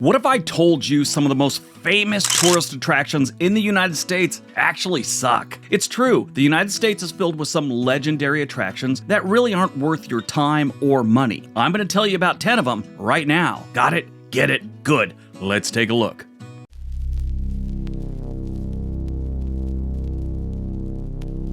What if I told you some of the most famous tourist attractions in the United States actually suck? It's true, the United States is filled with some legendary attractions that really aren't worth your time or money. I'm going to tell you about 10 of them right now. Got it? Get it? Good. Let's take a look.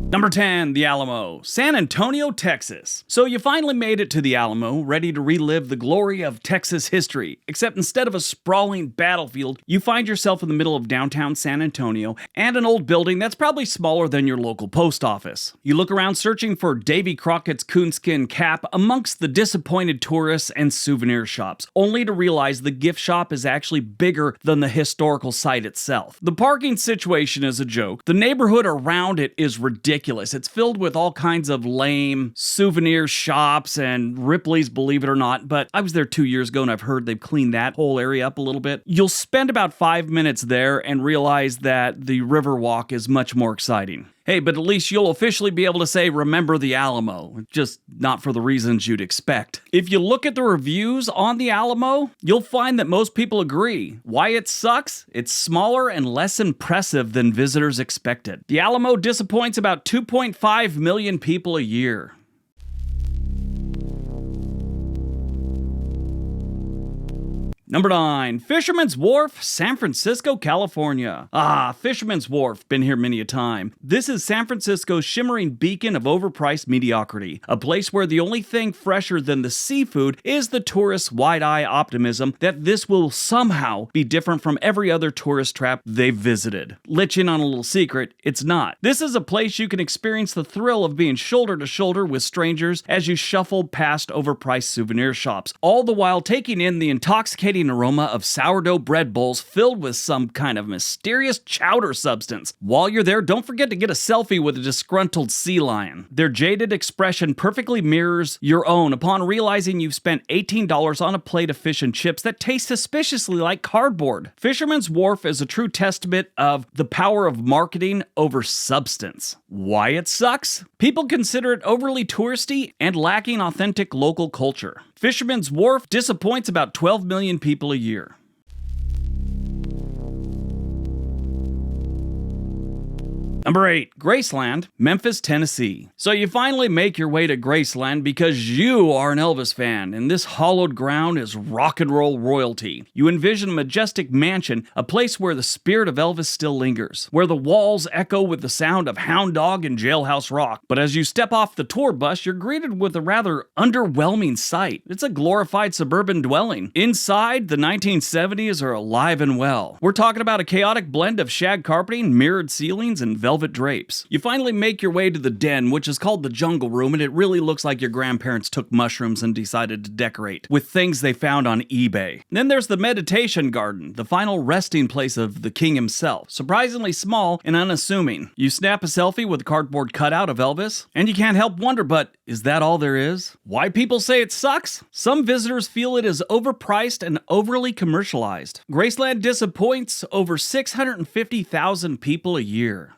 Number 10, the Alamo, San Antonio, Texas. So you finally made it to the Alamo, ready to relive the glory of Texas history, except instead of a sprawling battlefield, you find yourself in the middle of downtown San Antonio and an old building that's probably smaller than your local post office. You look around searching for Davy Crockett's coonskin cap amongst the disappointed tourists and souvenir shops, only to realize the gift shop is actually bigger than the historical site itself. The parking situation is a joke. The neighborhood around it is ridiculous. It's filled with all kinds of lame souvenir shops and Ripley's, believe it or not, but I was there 2 years ago and I've heard they've cleaned that whole area up a little bit. You'll spend about 5 minutes there and realize that the Riverwalk is much more exciting. Hey, but at least you'll officially be able to say, remember the Alamo, just not for the reasons you'd expect. If you look at the reviews on the Alamo, you'll find that most people agree. Why it sucks? It's smaller and less impressive than visitors expected. The Alamo disappoints about 2.5 million people a year. Number 9, Fisherman's Wharf, San Francisco, California. Fisherman's Wharf, been here many a time. This is San Francisco's shimmering beacon of overpriced mediocrity, a place where the only thing fresher than the seafood is the tourists' wide-eye optimism that this will somehow be different from every other tourist trap they've visited. Let you in on a little secret, it's not. This is a place you can experience the thrill of being shoulder to shoulder with strangers as you shuffle past overpriced souvenir shops, all the while taking in the intoxicating aroma of sourdough bread bowls filled with some kind of mysterious chowder substance. While you're there, don't forget to get a selfie with a disgruntled sea lion. Their jaded expression perfectly mirrors your own upon realizing you've spent $18 on a plate of fish and chips that taste suspiciously like cardboard. Fisherman's Wharf is a true testament of the power of marketing over substance. Why it sucks? People consider it overly touristy and lacking authentic local culture. Fisherman's Wharf disappoints about 12 million people a year. Number 8, Graceland, Memphis, Tennessee. So you finally make your way to Graceland because you are an Elvis fan, and this hallowed ground is rock and roll royalty. You envision a majestic mansion, a place where the spirit of Elvis still lingers, where the walls echo with the sound of Hound Dog and Jailhouse Rock. But as you step off the tour bus, you're greeted with a rather underwhelming sight. It's a glorified suburban dwelling. Inside, the 1970s are alive and well. We're talking about a chaotic blend of shag carpeting, mirrored ceilings, and velvet drapes. You finally make your way to the den, which is called the Jungle Room, and it really looks like your grandparents took mushrooms and decided to decorate with things they found on eBay. Then there's the Meditation Garden, the final resting place of the king himself. Surprisingly small and unassuming. You snap a selfie with a cardboard cutout of Elvis, and you can't help wonder, but is that all there is? Why people say it sucks? Some visitors feel it is overpriced and overly commercialized. Graceland disappoints over 650,000 people a year.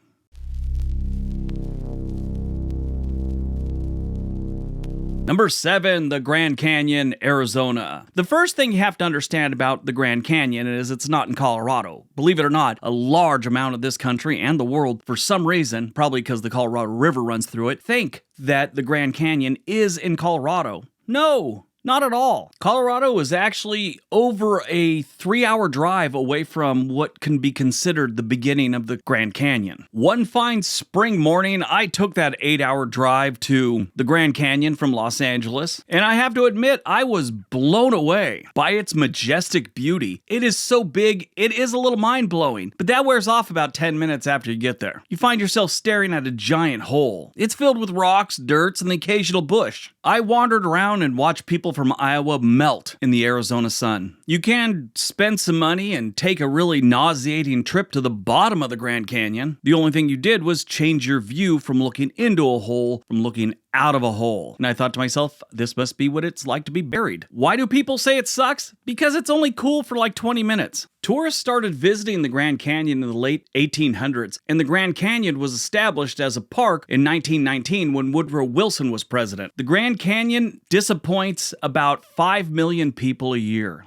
Number 7, the Grand Canyon, Arizona. The first thing you have to understand about the Grand Canyon is it's not in Colorado. Believe it or not, a large amount of this country and the world, for some reason, probably because the Colorado River runs through it, think that the Grand Canyon is in Colorado. No! Not at all. Colorado is actually over a 3-hour drive away from what can be considered the beginning of the Grand Canyon. One fine spring morning, I took that 8-hour drive to the Grand Canyon from Los Angeles, and I have to admit, I was blown away by its majestic beauty. It is so big, it is a little mind-blowing, but that wears off about 10 minutes after you get there. You find yourself staring at a giant hole. It's filled with rocks, dirt, and the occasional bush. I wandered around and watched people from Iowa melt in the Arizona sun. You can spend some money and take a really nauseating trip to the bottom of the Grand Canyon. The only thing you did was change your view from looking into a hole from looking out of a hole. And I thought to myself, this must be what it's like to be buried. Why do people say it sucks? Because it's only cool for like 20 minutes. Tourists started visiting the Grand Canyon in the late 1800s, and the Grand Canyon was established as a park in 1919 when Woodrow Wilson was president. The Grand Canyon disappoints about 5 million people a year.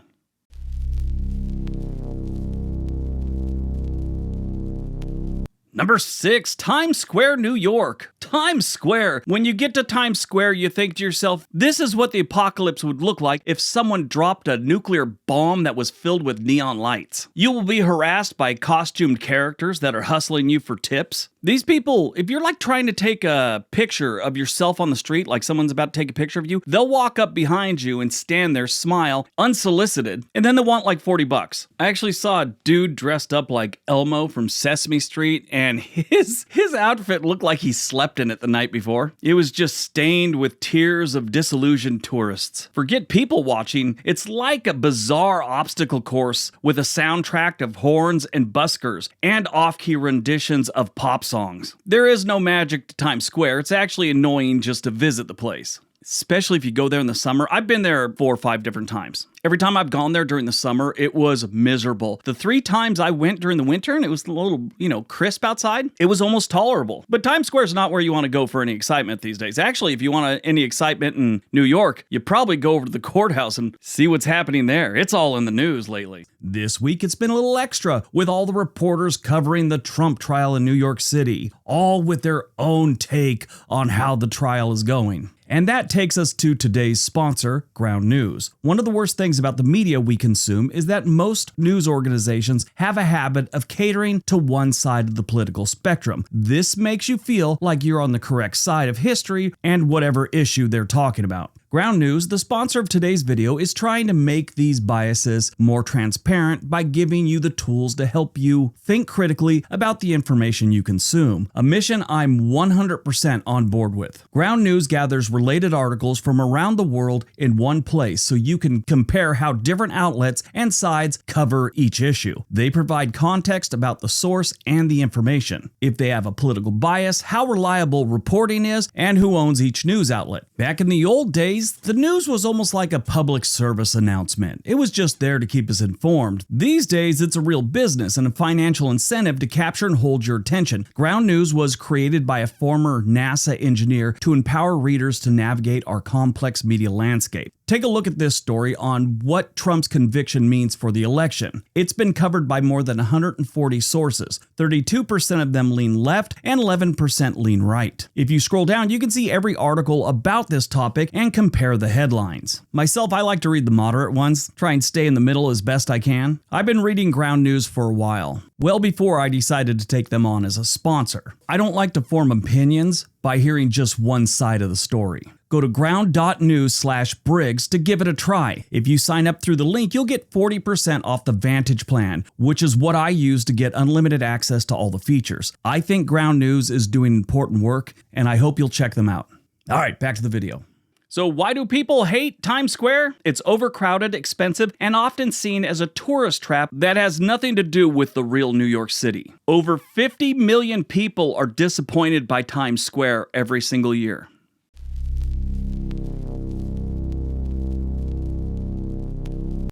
Number 6, Times Square, New York. Times Square. When you get to Times Square, you think to yourself, this is what the apocalypse would look like if someone dropped a nuclear bomb that was filled with neon lights. You will be harassed by costumed characters that are hustling you for tips. These people, if you're like trying to take a picture of yourself on the street, like someone's about to take a picture of you, they'll walk up behind you and stand there, smile, unsolicited, and then they'll want like $40. I actually saw a dude dressed up like Elmo from Sesame Street, and his outfit looked like he slept in it the night before. It was just stained with tears of disillusioned tourists. Forget people watching, it's like a bizarre obstacle course with a soundtrack of horns and buskers and off-key renditions of pop songs. There is no magic to Times Square. It's actually annoying just to visit the place, especially if you go there in the summer. I've been there 4 or 5 different times. Every time I've gone there during the summer, it was miserable. The 3 times I went during the winter and it was a little, crisp outside, it was almost tolerable. But Times Square is not where you want to go for any excitement these days. Actually, if you want any excitement in New York, you probably go over to the courthouse and see what's happening there. It's all in the news lately. This week, it's been a little extra with all the reporters covering the Trump trial in New York City, all with their own take on how the trial is going. And that takes us to today's sponsor, Ground News. One of the worst things about the media we consume is that most news organizations have a habit of catering to one side of the political spectrum. This makes you feel like you're on the correct side of history and whatever issue they're talking about. Ground News, the sponsor of today's video, is trying to make these biases more transparent by giving you the tools to help you think critically about the information you consume. A mission I'm 100% on board with. Ground News gathers related articles from around the world in one place so you can compare how different outlets and sides cover each issue. They provide context about the source and the information. If they have a political bias, how reliable reporting is, and who owns each news outlet. Back in the old days, the news was almost like a public service announcement. It was just there to keep us informed. These days, it's a real business and a financial incentive to capture and hold your attention. Ground News was created by a former NASA engineer to empower readers to navigate our complex media landscape. Take a look at this story on what Trump's conviction means for the election. It's been covered by more than 140 sources. 32% of them lean left and 11% lean right. If you scroll down, you can see every article about this topic and compare the headlines. Myself, I like to read the moderate ones, try and stay in the middle as best I can. I've been reading Ground News for a while, well before I decided to take them on as a sponsor. I don't like to form opinions by hearing just one side of the story. Go to ground.news/Briggs to give it a try. If you sign up through the link, you'll get 40% off the Vantage plan, which is what I use to get unlimited access to all the features. I think Ground News is doing important work, and I hope you'll check them out. All right, back to the video. So why do people hate Times Square? It's overcrowded, expensive, and often seen as a tourist trap that has nothing to do with the real New York City. Over 50 million people are disappointed by Times Square every single year.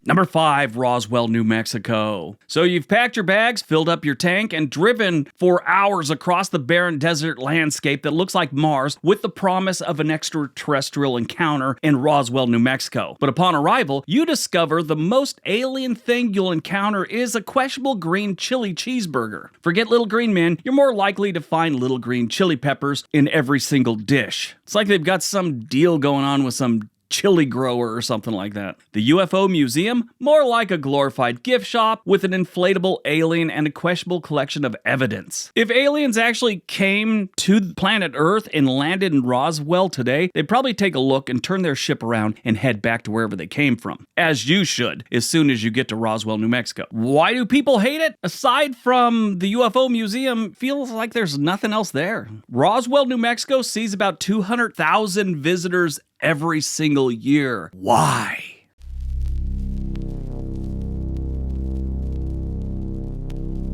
Number 5, Roswell, New Mexico. So you've packed your bags, filled up your tank, and driven for hours across the barren desert landscape that looks like Mars with the promise of an extraterrestrial encounter in Roswell, New Mexico. But upon arrival, you discover the most alien thing you'll encounter is a questionable green chili cheeseburger. Forget little green men, you're more likely to find little green chili peppers in every single dish. It's like they've got some deal going on with some chili grower or something like that. The UFO Museum, more like a glorified gift shop with an inflatable alien and a questionable collection of evidence. If aliens actually came to planet Earth and landed in Roswell today, they'd probably take a look and turn their ship around and head back to wherever they came from. As you should, as soon as you get to Roswell, New Mexico. Why do people hate it? Aside from the UFO Museum, feels like there's nothing else there. Roswell, New Mexico sees about 200,000 visitors every single year. Why?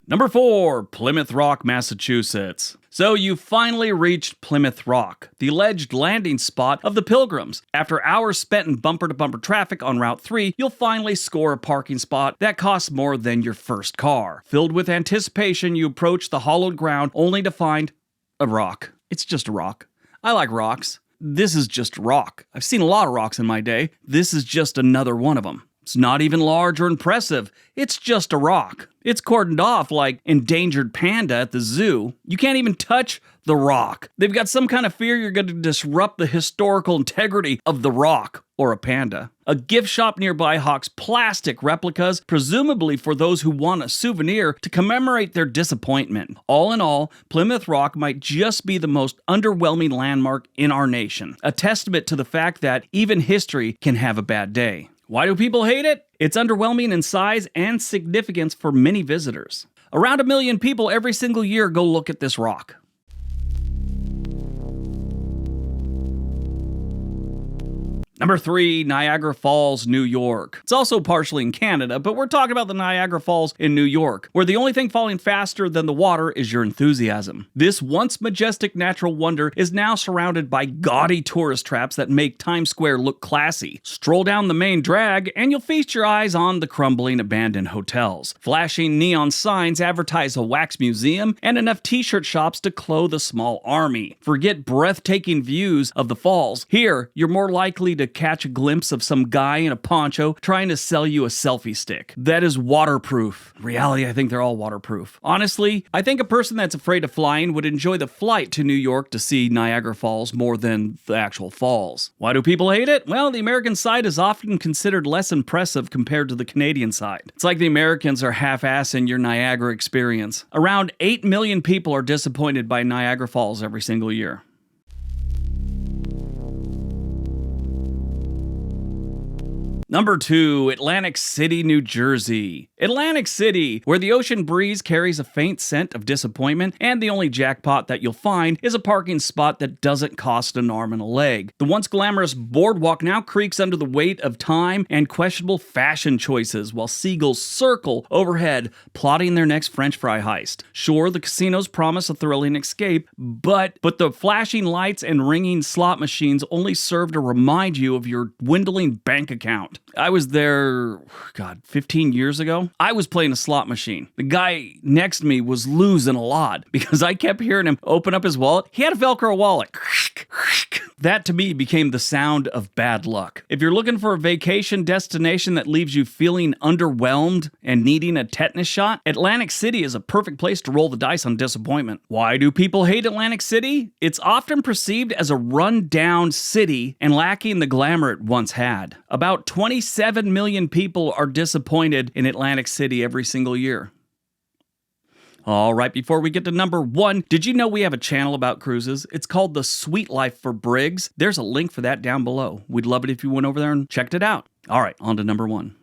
Number 4, Plymouth Rock, Massachusetts. So you finally reached Plymouth Rock, the alleged landing spot of the pilgrims. After hours spent in bumper-to-bumper traffic on Route 3, you'll finally score a parking spot that costs more than your first car. Filled with anticipation, you approach the hollowed ground only to find a rock. It's just a rock. I like rocks. This is just rock. I've seen a lot of rocks in my day. This is just another one of them. It's not even large or impressive. It's just a rock. It's cordoned off like endangered panda at the zoo. You can't even touch the rock. They've got some kind of fear you're going to disrupt the historical integrity of the rock or a panda. A gift shop nearby hawks plastic replicas, presumably for those who want a souvenir to commemorate their disappointment. All in all, Plymouth Rock might just be the most underwhelming landmark in our nation, a testament to the fact that even history can have a bad day. Why do people hate it? It's underwhelming in size and significance for many visitors. Around 1 million people every single year go look at this rock. Number 3, Niagara Falls, New York. It's also partially in Canada, but we're talking about the Niagara Falls in New York, where the only thing falling faster than the water is your enthusiasm. This once majestic natural wonder is now surrounded by gaudy tourist traps that make Times Square look classy. Stroll down the main drag, and you'll feast your eyes on the crumbling abandoned hotels. Flashing neon signs advertise a wax museum and enough t-shirt shops to clothe a small army. Forget breathtaking views of the falls. Here, you're more likely to catch a glimpse of some guy in a poncho trying to sell you a selfie stick. That is waterproof. In reality, I think they're all waterproof. Honestly, I think a person that's afraid of flying would enjoy the flight to New York to see Niagara Falls more than the actual falls. Why do people hate it? Well, the American side is often considered less impressive compared to the Canadian side. It's like the Americans are half-assing your Niagara experience. Around 8 million people are disappointed by Niagara Falls every single year. Number 2, Atlantic City, New Jersey. Atlantic City, where the ocean breeze carries a faint scent of disappointment, and the only jackpot that you'll find is a parking spot that doesn't cost an arm and a leg. The once glamorous boardwalk now creaks under the weight of time and questionable fashion choices, while seagulls circle overhead, plotting their next French fry heist. Sure, the casinos promise a thrilling escape, but the flashing lights and ringing slot machines only serve to remind you of your dwindling bank account. I was there, 15 years ago. I was playing a slot machine. The guy next to me was losing a lot because I kept hearing him open up his wallet. He had a Velcro wallet. That to me became the sound of bad luck. If you're looking for a vacation destination that leaves you feeling underwhelmed and needing a tetanus shot, Atlantic City is a perfect place to roll the dice on disappointment. Why do people hate Atlantic City? It's often perceived as a run-down city and lacking the glamour it once had. About 27 million people are disappointed in Atlantic City every single year. All right, before we get to number 1, did you know we have a channel about cruises? It's called The Sweet Life for Briggs. There's a link for that down below. We'd love it if you went over there and checked it out. All right, on to number 1.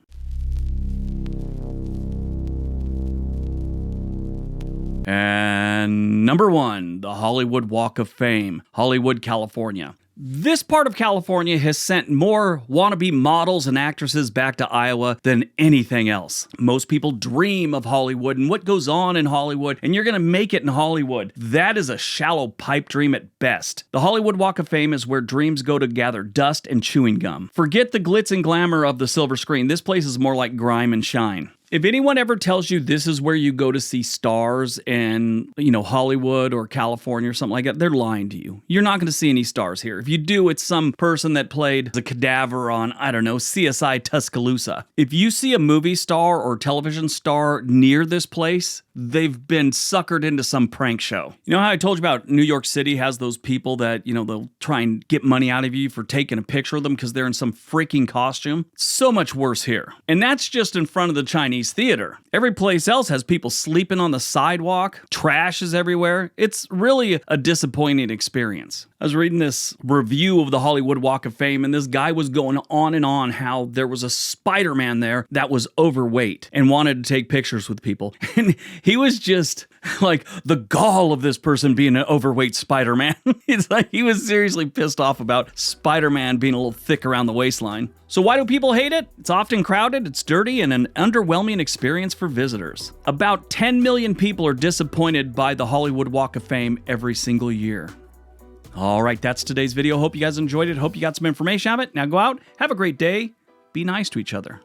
And number 1, the Hollywood Walk of Fame, Hollywood, California. This part of California has sent more wannabe models and actresses back to Iowa than anything else. Most people dream of Hollywood and what goes on in Hollywood, and you're going to make it in Hollywood. That is a shallow pipe dream at best. The Hollywood Walk of Fame is where dreams go to gather dust and chewing gum. Forget the glitz and glamour of the silver screen. This place is more like grime and shine. If anyone ever tells you this is where you go to see stars in, Hollywood or California or something like that, they're lying to you. You're not going to see any stars here. If you do, it's some person that played the cadaver on, CSI Tuscaloosa. If you see a movie star or television star near this place, they've been suckered into some prank show. You know how I told you about New York City has those people that, they'll try and get money out of you for taking a picture of them because they're in some freaking costume? So much worse here. And that's just in front of the Chinese theater. Every place else has people sleeping on the sidewalk, trash is everywhere. It's really a disappointing experience. I was reading this review of the Hollywood Walk of Fame, and this guy was going on and on how there was a Spider-Man there that was overweight and wanted to take pictures with people. And he was just like the gall of this person being an overweight Spider-Man. It's like he was seriously pissed off about Spider-Man being a little thick around the waistline. So why do people hate it? It's often crowded, it's dirty, and an underwhelming experience for visitors. About 10 million people are disappointed by the Hollywood Walk of Fame every single year. All right, that's today's video. Hope you guys enjoyed it. Hope you got some information out of it. Now go out, have a great day, be nice to each other.